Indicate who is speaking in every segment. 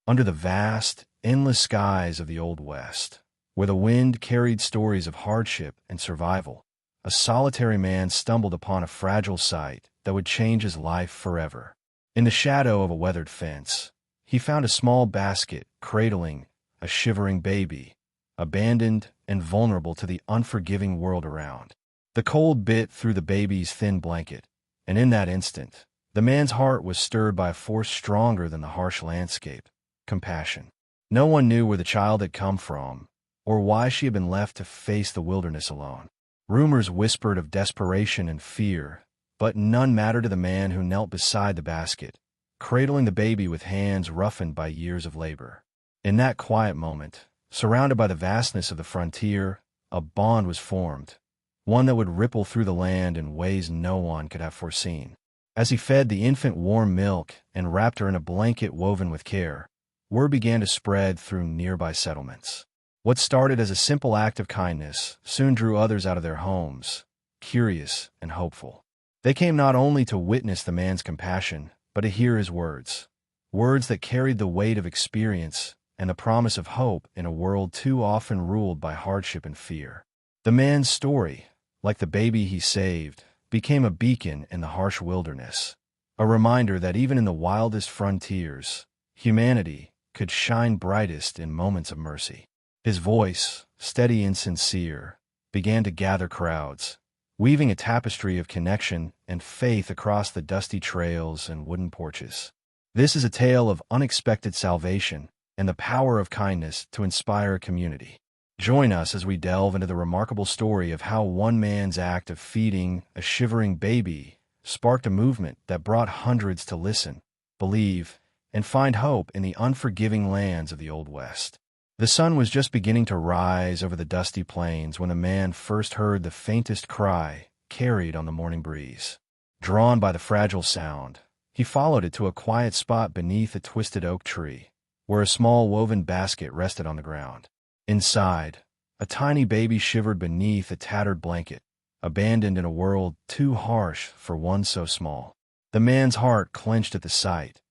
Speaker 1: under the vast, endless skies of the Old West, where the wind carried stories of hardship and survival. A solitary man stumbled upon a fragile sight that would change his life forever. In the shadow of a weathered fence, he found a small basket cradling a shivering baby, abandoned and vulnerable to the unforgiving world around. The cold bit through the baby's thin blanket, and in that instant, the man's heart was stirred by a force stronger than the harsh landscape: compassion. No one knew where the child had come from, or why she had been left to face the wilderness alone. Rumors whispered of desperation and fear, but none mattered to the man who knelt beside the basket, cradling the baby with hands roughened by years of labor. In that quiet moment, surrounded by the vastness of the frontier, a bond was formed, one that would ripple through the land in ways no one could have foreseen. As he fed the infant warm milk and wrapped her in a blanket woven with care, word began to spread through nearby settlements. What started as a simple act of kindness soon drew others out of their homes, curious and hopeful. They came not only to witness the man's compassion, but to hear his words, words that carried the weight of experience and the promise of hope in a world too often ruled by hardship and fear. The man's story, like the baby he saved, became a beacon in the harsh wilderness, a reminder that even in the wildest frontiers, humanity could shine brightest in moments of mercy. His voice, steady and sincere, began to gather crowds, weaving a tapestry of connection and faith across the dusty trails and wooden porches. This is a tale of unexpected salvation and the power of kindness to inspire a community. Join us as we delve into the remarkable story of how one man's act of feeding a shivering baby sparked a movement that brought hundreds to listen, believe, and find hope in the unforgiving lands of the Old West. The sun was just beginning to rise over the dusty plains when the man first heard the faintest cry carried on the morning breeze. Drawn by the fragile sound, he followed it to a quiet spot beneath a twisted oak tree, where a small woven basket rested on the ground. Inside, a tiny baby shivered beneath a tattered blanket, abandoned in a world too harsh for one so small. The man's heart clenched at the sight.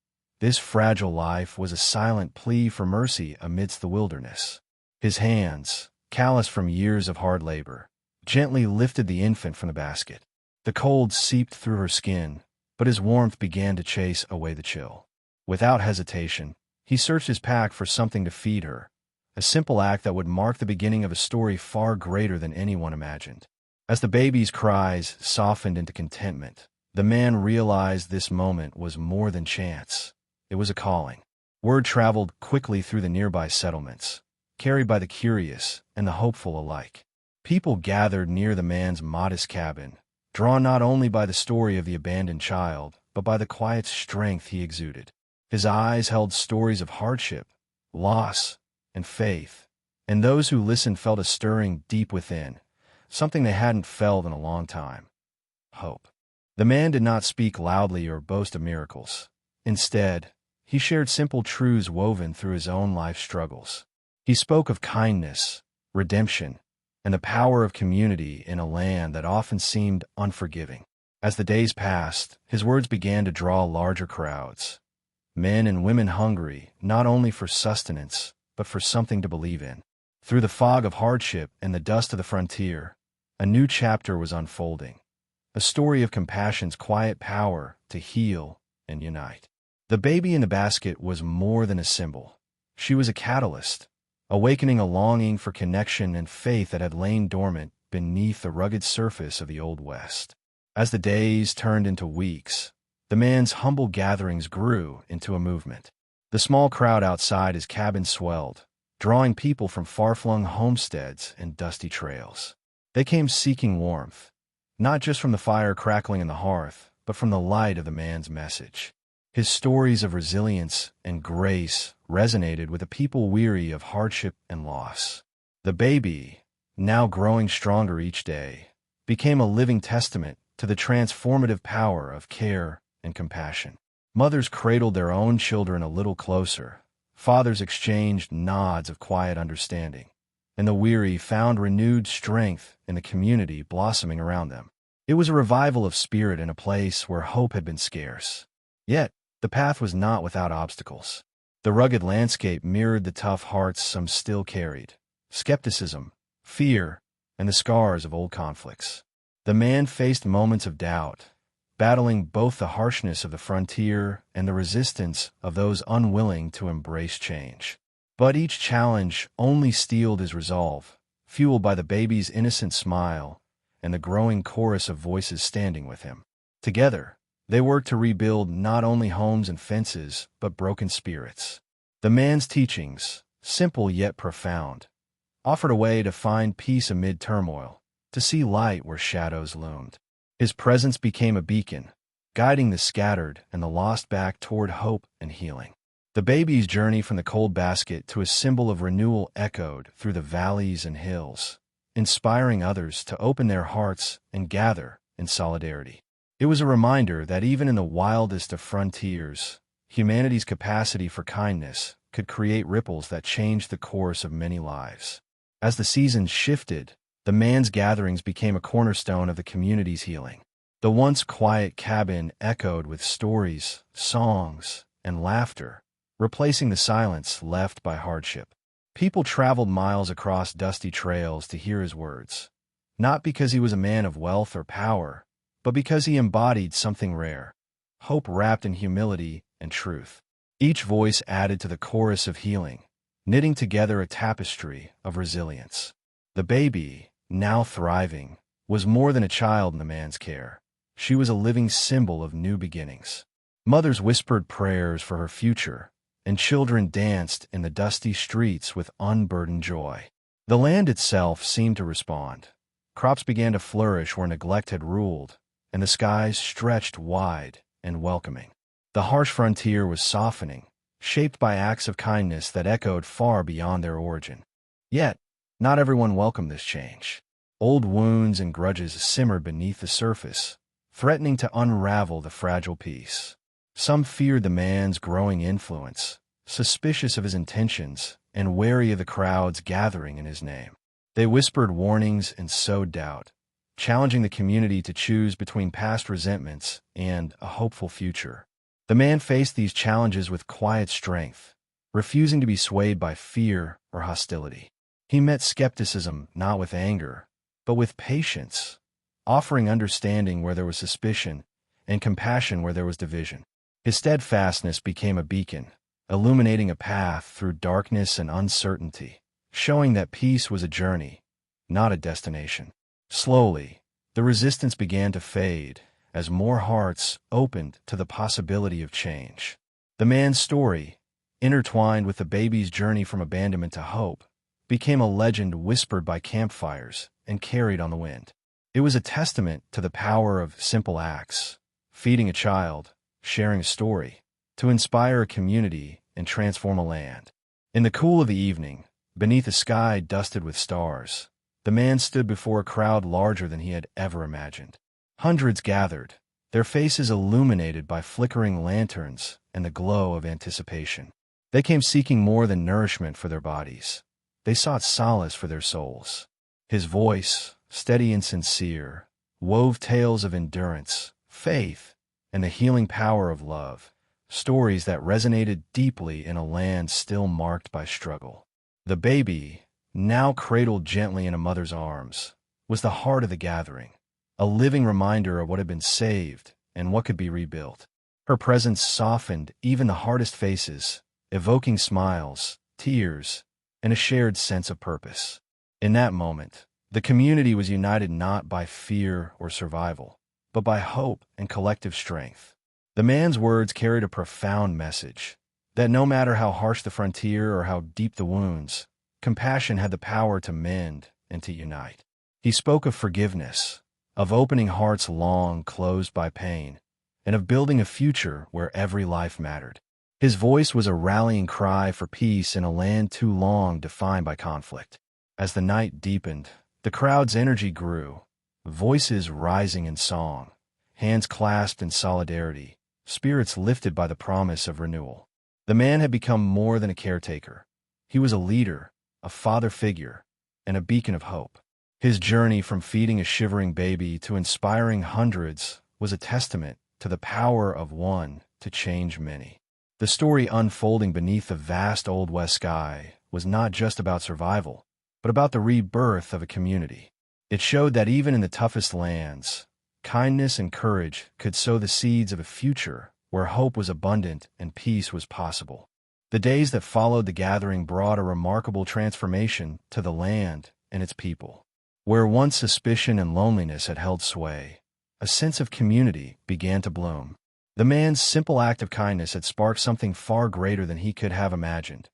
Speaker 1: This fragile life was a silent plea for mercy amidst the wilderness. His hands, calloused from years of hard labor, gently lifted the infant from the basket. The cold seeped through her skin, but his warmth began to chase away the chill. Without hesitation, he searched his pack for something to feed her, a simple act that would mark the beginning of a story far greater than anyone imagined. As the baby's cries softened into contentment, the man realized this moment was more than chance. It was a calling. Word traveled quickly through the nearby settlements, carried by the curious and the hopeful alike. People gathered near the man's modest cabin, drawn not only by the story of the abandoned child, but by the quiet strength he exuded. His eyes held stories of hardship, loss, and faith, and those who listened felt a stirring deep within, something they hadn't felt in a long time: hope. The man did not speak loudly or boast of miracles. Instead, he shared simple truths woven through his own life struggles. He spoke of kindness, redemption, and the power of community in a land that often seemed unforgiving. As the days passed, his words began to draw larger crowds, men and women hungry not only for sustenance, but for something to believe in. Through the fog of hardship and the dust of the frontier, a new chapter was unfolding, a story of compassion's quiet power to heal and unite. The baby in the basket was more than a symbol. She was a catalyst, awakening a longing for connection and faith that had lain dormant beneath the rugged surface of the Old West. As the days turned into weeks, the man's humble gatherings grew into a movement. The small crowd outside his cabin swelled, drawing people from far-flung homesteads and dusty trails. They came seeking warmth, not just from the fire crackling in the hearth, but from the light of the man's message. His stories of resilience and grace resonated with a people weary of hardship and loss. The baby, now growing stronger each day, became a living testament to the transformative power of care and compassion. Mothers cradled their own children a little closer, fathers exchanged nods of quiet understanding, and the weary found renewed strength in the community blossoming around them. It was a revival of spirit in a place where hope had been scarce. Yet, the path was not without obstacles. The rugged landscape mirrored the tough hearts some still carried: skepticism, fear, and the scars of old conflicts. The man faced moments of doubt, battling both the harshness of the frontier and the resistance of those unwilling to embrace change. But each challenge only steeled his resolve, fueled by the baby's innocent smile and the growing chorus of voices standing with him. Together, they worked to rebuild not only homes and fences, but broken spirits. The man's teachings, simple yet profound, offered a way to find peace amid turmoil, to see light where shadows loomed. His presence became a beacon, guiding the scattered and the lost back toward hope and healing. The baby's journey from the cold basket to a symbol of renewal echoed through the valleys and hills, inspiring others to open their hearts and gather in solidarity. It was a reminder that even in the wildest of frontiers, humanity's capacity for kindness could create ripples that changed the course of many lives. As the seasons shifted, the man's gatherings became a cornerstone of the community's healing. The once quiet cabin echoed with stories, songs, and laughter, replacing the silence left by hardship. People traveled miles across dusty trails to hear his words, not because he was a man of wealth or power, but because he embodied something rare: hope wrapped in humility and truth. Each voice added to the chorus of healing, knitting together a tapestry of resilience. The baby, now thriving, was more than a child in the man's care. She was a living symbol of new beginnings. Mothers whispered prayers for her future, and children danced in the dusty streets with unburdened joy. The land itself seemed to respond. Crops began to flourish where neglect had ruled, and the skies stretched wide and welcoming. The harsh frontier was softening, shaped by acts of kindness that echoed far beyond their origin. Yet, not everyone welcomed this change. Old wounds and grudges simmered beneath the surface, threatening to unravel the fragile peace. Some feared the man's growing influence, suspicious of his intentions, and wary of the crowds gathering in his name. They whispered warnings and sowed doubt, challenging the community to choose between past resentments and a hopeful future. The man faced these challenges with quiet strength, refusing to be swayed by fear or hostility. He met skepticism not with anger, but with patience, offering understanding where there was suspicion and compassion where there was division. His steadfastness became a beacon, illuminating a path through darkness and uncertainty, showing that peace was a journey, not a destination. Slowly, the resistance began to fade as more hearts opened to the possibility of change. The man's story, intertwined with the baby's journey from abandonment to hope, became a legend whispered by campfires and carried on the wind. It was a testament to the power of simple acts: feeding a child, sharing a story, to inspire a community and transform a land. In the cool of the evening, beneath a sky dusted with stars, the man stood before a crowd larger than he had ever imagined. Hundreds gathered, their faces illuminated by flickering lanterns and the glow of anticipation. They came seeking more than nourishment for their bodies. They sought solace for their souls. His voice, steady and sincere, wove tales of endurance, faith, and the healing power of love, stories that resonated deeply in a land still marked by struggle. The baby, now cradled gently in a mother's arms, was the heart of the gathering, a living reminder of what had been saved and what could be rebuilt. Her presence softened even the hardest faces, evoking smiles, tears, and a shared sense of purpose. In that moment, the community was united not by fear or survival, but by hope and collective strength. The man's words carried a profound message, that no matter how harsh the frontier or how deep the wounds, compassion had the power to mend and to unite. He spoke of forgiveness, of opening hearts long closed by pain, and of building a future where every life mattered. His voice was a rallying cry for peace in a land too long defined by conflict. As the night deepened, the crowd's energy grew, voices rising in song, hands clasped in solidarity, spirits lifted by the promise of renewal. The man had become more than a caretaker. He was a leader, a father figure, and a beacon of hope. His journey from feeding a shivering baby to inspiring hundreds was a testament to the power of one to change many. The story unfolding beneath the vast Old West sky was not just about survival, but about the rebirth of a community. It showed that even in the toughest lands, kindness and courage could sow the seeds of a future where hope was abundant and peace was possible. The days that followed the gathering brought a remarkable transformation to the land and its people. Where once suspicion and loneliness had held sway, a sense of community began to bloom. The man's simple act of kindness had sparked something far greater than he could have imagined,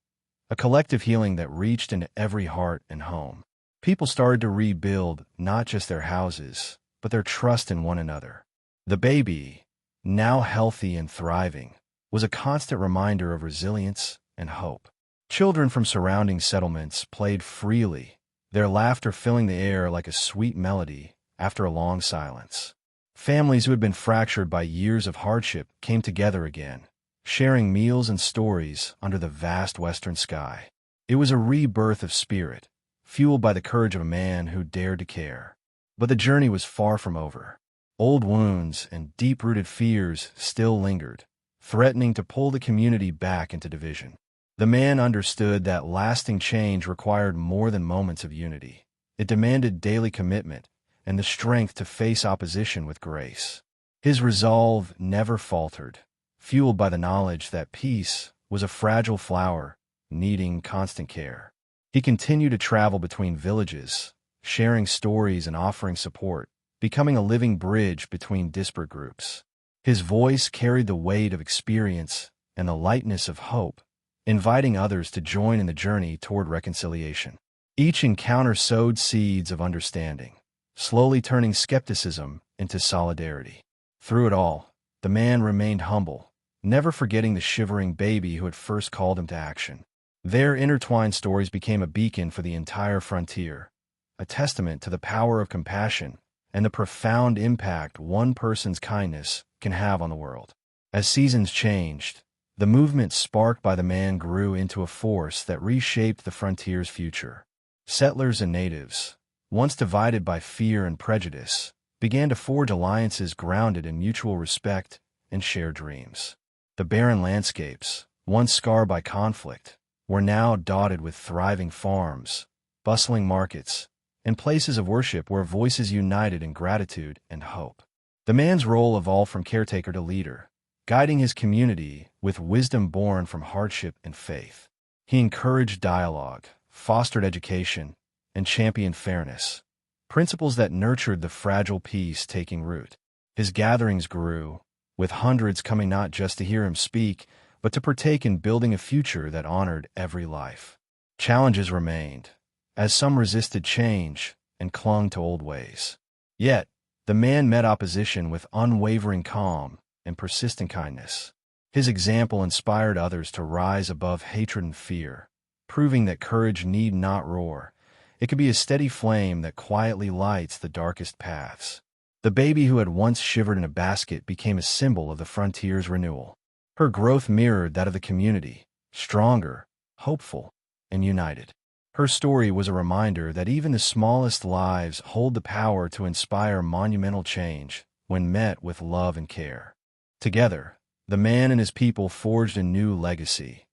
Speaker 1: a collective healing that reached into every heart and home. People started to rebuild not just their houses, but their trust in one another. The baby, now healthy and thriving, was a constant reminder of resilience and hope. Children from surrounding settlements played freely, their laughter filling the air like a sweet melody after a long silence. Families who had been fractured by years of hardship came together again, sharing meals and stories under the vast western sky. It was a rebirth of spirit, fueled by the courage of a man who dared to care. But the journey was far from over. Old wounds and deep-rooted fears still lingered, threatening to pull the community back into division. The man understood that lasting change required more than moments of unity. It demanded daily commitment and the strength to face opposition with grace. His resolve never faltered, fueled by the knowledge that peace was a fragile flower needing constant care. He continued to travel between villages, sharing stories and offering support, becoming a living bridge between disparate groups. His voice carried the weight of experience and the lightness of hope, inviting others to join in the journey toward reconciliation. Each encounter sowed seeds of understanding, slowly turning skepticism into solidarity. Through it all, the man remained humble, never forgetting the shivering baby who had first called him to action. Their intertwined stories became a beacon for the entire frontier, a testament to the power of compassion and the profound impact one person's kindness can have on the world. As seasons changed, the movement sparked by the man grew into a force that reshaped the frontier's future. Settlers and natives, once divided by fear and prejudice, began to forge alliances grounded in mutual respect and shared dreams. The barren landscapes, once scarred by conflict, were now dotted with thriving farms, bustling markets, and places of worship where voices united in gratitude and hope. The man's role evolved from caretaker to leader, guiding his community with wisdom born from hardship and faith. He encouraged dialogue, fostered education, and championed fairness, principles that nurtured the fragile peace taking root. His gatherings grew, with hundreds coming not just to hear him speak, but to partake in building a future that honored every life. Challenges remained, as some resisted change and clung to old ways. Yet, the man met opposition with unwavering calm and persistent kindness. His example inspired others to rise above hatred and fear, proving that courage need not roar. It could be a steady flame that quietly lights the darkest paths. The baby who had once shivered in a basket became a symbol of the frontier's renewal. Her growth mirrored that of the community, stronger, hopeful, and united. Her story was a reminder that even the smallest lives hold the power to inspire monumental change when met with love and care. Together, the man and his people forged a new legacy,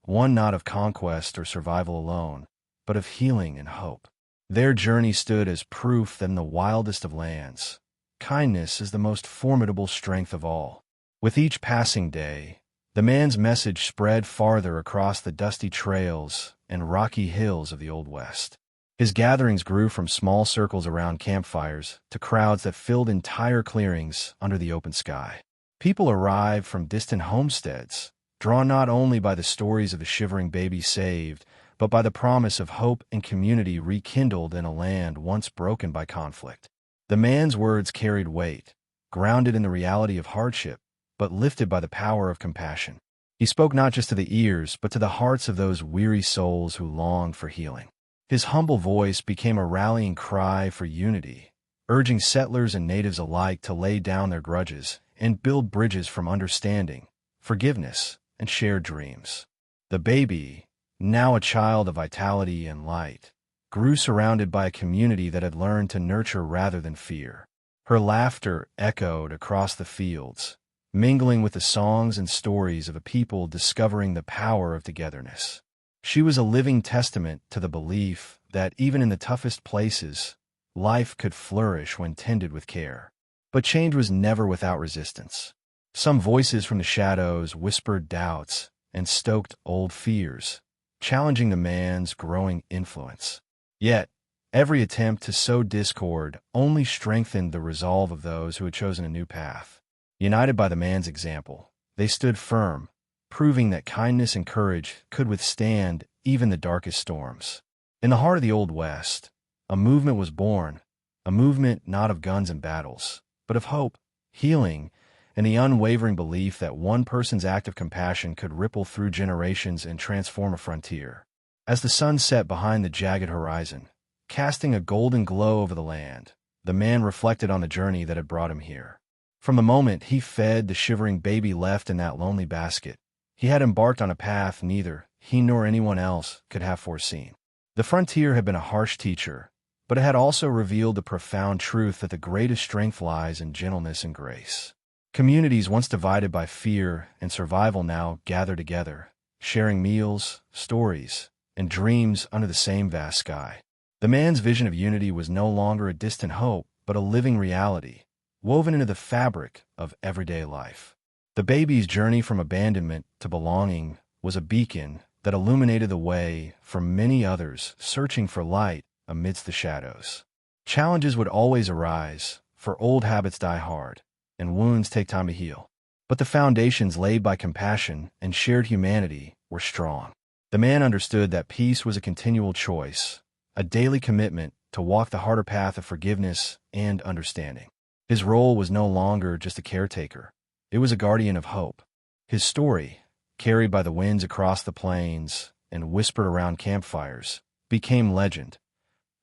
Speaker 1: one not of conquest or survival alone, but of healing and hope. Their journey stood as proof that in the wildest of lands, kindness is the most formidable strength of all. With each passing day, the man's message spread farther across the dusty trails and rocky hills of the Old West. His gatherings grew from small circles around campfires to crowds that filled entire clearings under the open sky. People arrived from distant homesteads, drawn not only by the stories of a shivering baby saved, but by the promise of hope and community rekindled in a land once broken by conflict. The man's words carried weight, grounded in the reality of hardship, but lifted by the power of compassion. He spoke not just to the ears, but to the hearts of those weary souls who longed for healing. His humble voice became a rallying cry for unity, urging settlers and natives alike to lay down their grudges and build bridges from understanding, forgiveness, and shared dreams. The baby, now a child of vitality and light, grew surrounded by a community that had learned to nurture rather than fear. Her laughter echoed across the fields, mingling with the songs and stories of a people discovering the power of togetherness. She was a living testament to the belief that even in the toughest places, life could flourish when tended with care. But change was never without resistance. Some voices from the shadows whispered doubts and stoked old fears, challenging the man's growing influence. Yet, every attempt to sow discord only strengthened the resolve of those who had chosen a new path. United by the man's example, they stood firm, proving that kindness and courage could withstand even the darkest storms. In the heart of the Old West, a movement was born, a movement not of guns and battles, but of hope, healing, and the unwavering belief that one person's act of compassion could ripple through generations and transform a frontier. As the sun set behind the jagged horizon, casting a golden glow over the land, the man reflected on the journey that had brought him here. From the moment he fed the shivering baby left in that lonely basket, he had embarked on a path neither he nor anyone else could have foreseen. The frontier had been a harsh teacher, but it had also revealed the profound truth that the greatest strength lies in gentleness and grace. Communities once divided by fear and survival now gather together, sharing meals, stories, and dreams under the same vast sky. The man's vision of unity was no longer a distant hope, but a living reality, woven into the fabric of everyday life. The baby's journey from abandonment to belonging was a beacon that illuminated the way for many others searching for light amidst the shadows. Challenges would always arise, for old habits die hard, and wounds take time to heal. But the foundations laid by compassion and shared humanity were strong. The man understood that peace was a continual choice, a daily commitment to walk the harder path of forgiveness and understanding. His role was no longer just a caretaker. It was a guardian of hope. His story, carried by the winds across the plains and whispered around campfires, became legend,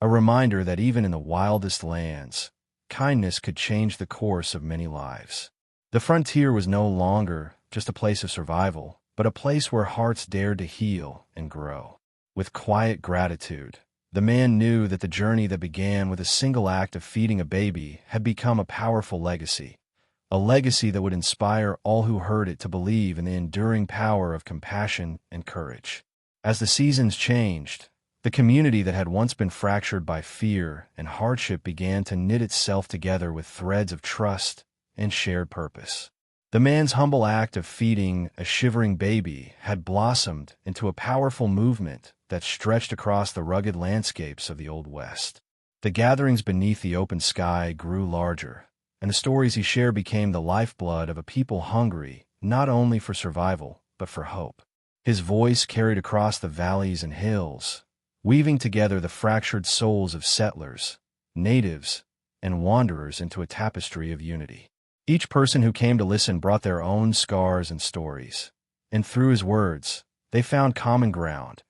Speaker 1: a reminder that even in the wildest lands, kindness could change the course of many lives. The frontier was no longer just a place of survival, but a place where hearts dared to heal and grow. With quiet gratitude, the man knew that the journey that began with a single act of feeding a baby had become a powerful legacy, a legacy that would inspire all who heard it to believe in the enduring power of compassion and courage. As the seasons changed, the community that had once been fractured by fear and hardship began to knit itself together with threads of trust and shared purpose. The man's humble act of feeding a shivering baby had blossomed into a powerful movement that stretched across the rugged landscapes of the Old West. The gatherings beneath the open sky grew larger, and the stories he shared became the lifeblood of a people hungry not only for survival, but for hope. His voice carried across the valleys and hills, weaving together the fractured souls of settlers, natives, and wanderers into a tapestry of unity. Each person who came to listen brought their own scars and stories, and through his words, they found common ground,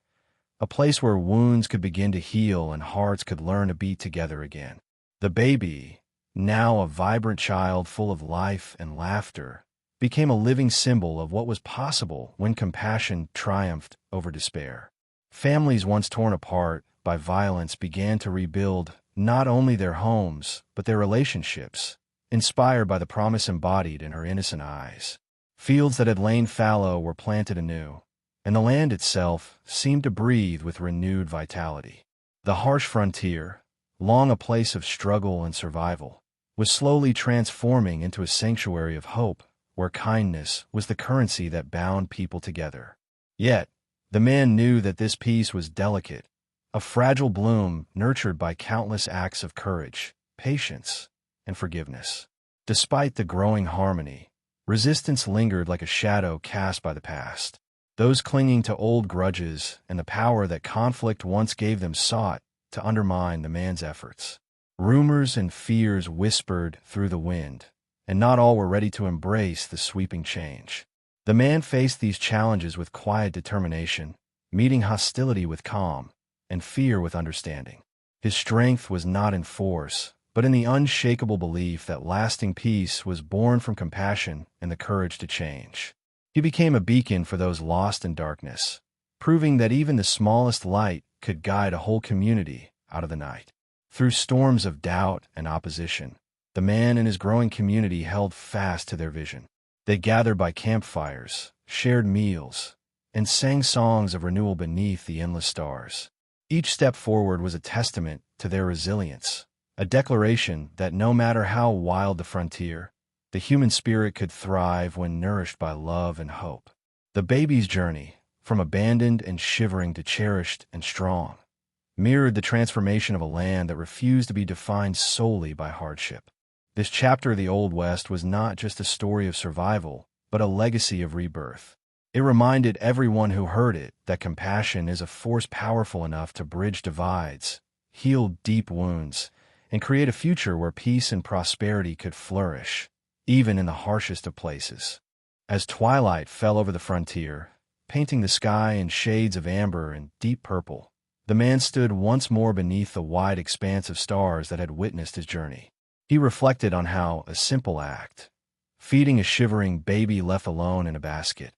Speaker 1: a place where wounds could begin to heal and hearts could learn to beat together again. The baby, now a vibrant child full of life and laughter, became a living symbol of what was possible when compassion triumphed over despair. Families once torn apart by violence began to rebuild not only their homes, but their relationships, inspired by the promise embodied in her innocent eyes. Fields that had lain fallow were planted anew, and the land itself seemed to breathe with renewed vitality. The harsh frontier, long a place of struggle and survival, was slowly transforming into a sanctuary of hope, where kindness was the currency that bound people together. Yet, the man knew that this peace was delicate, a fragile bloom nurtured by countless acts of courage, patience, and forgiveness. Despite the growing harmony, resistance lingered like a shadow cast by the past. Those clinging to old grudges and the power that conflict once gave them sought to undermine the man's efforts. Rumors and fears whispered through the wind, and not all were ready to embrace the sweeping change. The man faced these challenges with quiet determination, meeting hostility with calm and fear with understanding. His strength was not in force, but in the unshakable belief that lasting peace was born from compassion and the courage to change. He became a beacon for those lost in darkness, proving that even the smallest light could guide a whole community out of the night. Through storms of doubt and opposition, the man and his growing community held fast to their vision. They gathered by campfires, shared meals, and sang songs of renewal beneath the endless stars. Each step forward was a testament to their resilience, a declaration that no matter how wild the frontier, the human spirit could thrive when nourished by love and hope. The baby's journey, from abandoned and shivering to cherished and strong, mirrored the transformation of a land that refused to be defined solely by hardship. This chapter of the Old West was not just a story of survival, but a legacy of rebirth. It reminded everyone who heard it that compassion is a force powerful enough to bridge divides, heal deep wounds, and create a future where peace and prosperity could flourish, even in the harshest of places. As twilight fell over the frontier, painting the sky in shades of amber and deep purple, the man stood once more beneath the wide expanse of stars that had witnessed his journey. He reflected on how a simple act, feeding a shivering baby left alone in a basket,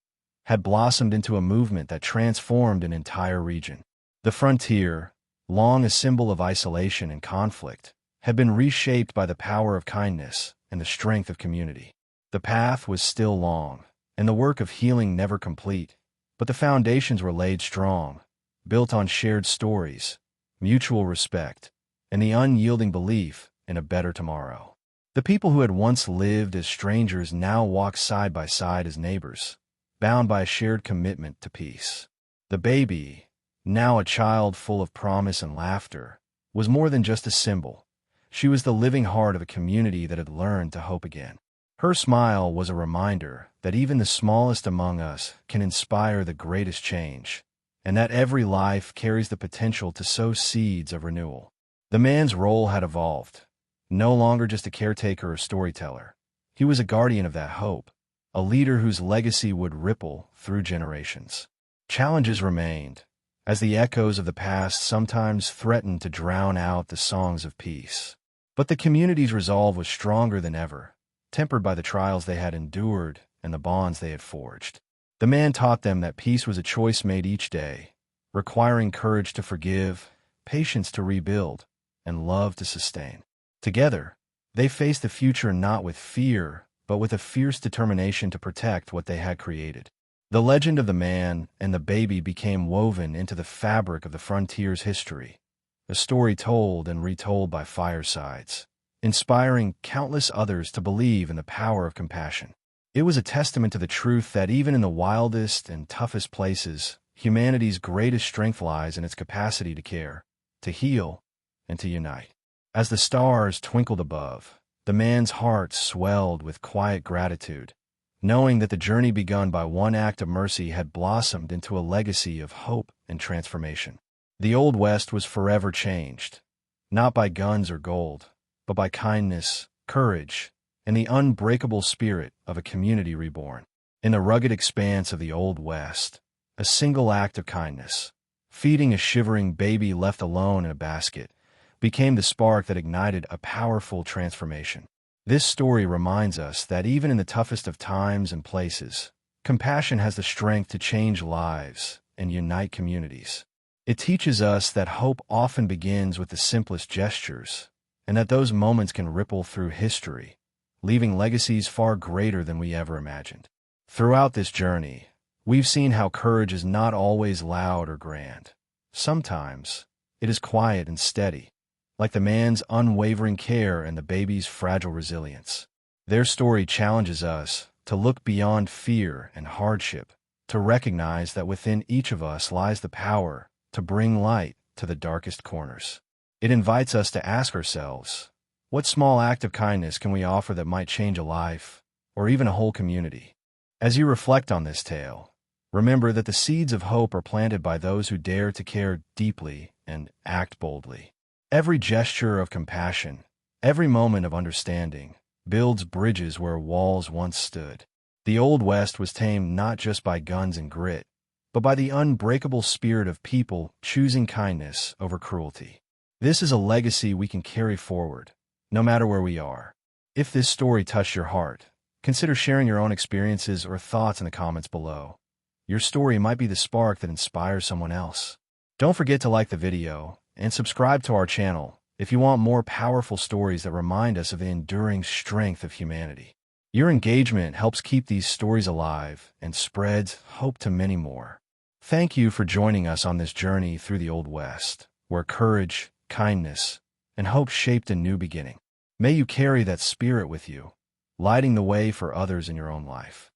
Speaker 1: had blossomed into a movement that transformed an entire region. The frontier, long a symbol of isolation and conflict, had been reshaped by the power of kindness and the strength of community. The path was still long, and the work of healing never complete, but the foundations were laid strong, built on shared stories, mutual respect, and the unyielding belief in a better tomorrow. The people who had once lived as strangers now walked side by side as neighbors, bound by a shared commitment to peace. The baby, now a child full of promise and laughter, was more than just a symbol. She was the living heart of a community that had learned to hope again. Her smile was a reminder that even the smallest among us can inspire the greatest change, and that every life carries the potential to sow seeds of renewal. The man's role had evolved, no longer just a caretaker or storyteller. He was a guardian of that hope, a leader whose legacy would ripple through generations. Challenges remained, as the echoes of the past sometimes threatened to drown out the songs of peace. But the community's resolve was stronger than ever, tempered by the trials they had endured and the bonds they had forged. The man taught them that peace was a choice made each day, requiring courage to forgive, patience to rebuild, and love to sustain. Together, they faced the future not with fear, but with a fierce determination to protect what they had created. The legend of the man and the baby became woven into the fabric of the frontier's history, a story told and retold by firesides, inspiring countless others to believe in the power of compassion. It was a testament to the truth that even in the wildest and toughest places, humanity's greatest strength lies in its capacity to care, to heal, and to unite. As the stars twinkled above, the man's heart swelled with quiet gratitude, knowing that the journey begun by one act of mercy had blossomed into a legacy of hope and transformation. The Old West was forever changed, not by guns or gold, but by kindness, courage, and the unbreakable spirit of a community reborn. In the rugged expanse of the Old West, a single act of kindness, feeding a shivering baby left alone in a basket, became the spark that ignited a powerful transformation. This story reminds us that even in the toughest of times and places, compassion has the strength to change lives and unite communities. It teaches us that hope often begins with the simplest gestures, and that those moments can ripple through history, leaving legacies far greater than we ever imagined. Throughout this journey, we've seen how courage is not always loud or grand. Sometimes, it is quiet and steady, like the man's unwavering care and the baby's fragile resilience. Their story challenges us to look beyond fear and hardship, to recognize that within each of us lies the power to bring light to the darkest corners. It invites us to ask ourselves, what small act of kindness can we offer that might change a life, or even a whole community? As you reflect on this tale, remember that the seeds of hope are planted by those who dare to care deeply and act boldly. Every gesture of compassion, every moment of understanding, builds bridges where walls once stood. The Old West was tamed not just by guns and grit, but by the unbreakable spirit of people choosing kindness over cruelty. This is a legacy we can carry forward, no matter where we are. If this story touched your heart, consider sharing your own experiences or thoughts in the comments below. Your story might be the spark that inspires someone else. Don't forget to like the video and subscribe to our channel if you want more powerful stories that remind us of the enduring strength of humanity. Your engagement helps keep these stories alive and spreads hope to many more. Thank you for joining us on this journey through the Old West, where courage, kindness, and hope shaped a new beginning. May you carry that spirit with you, lighting the way for others in your own life.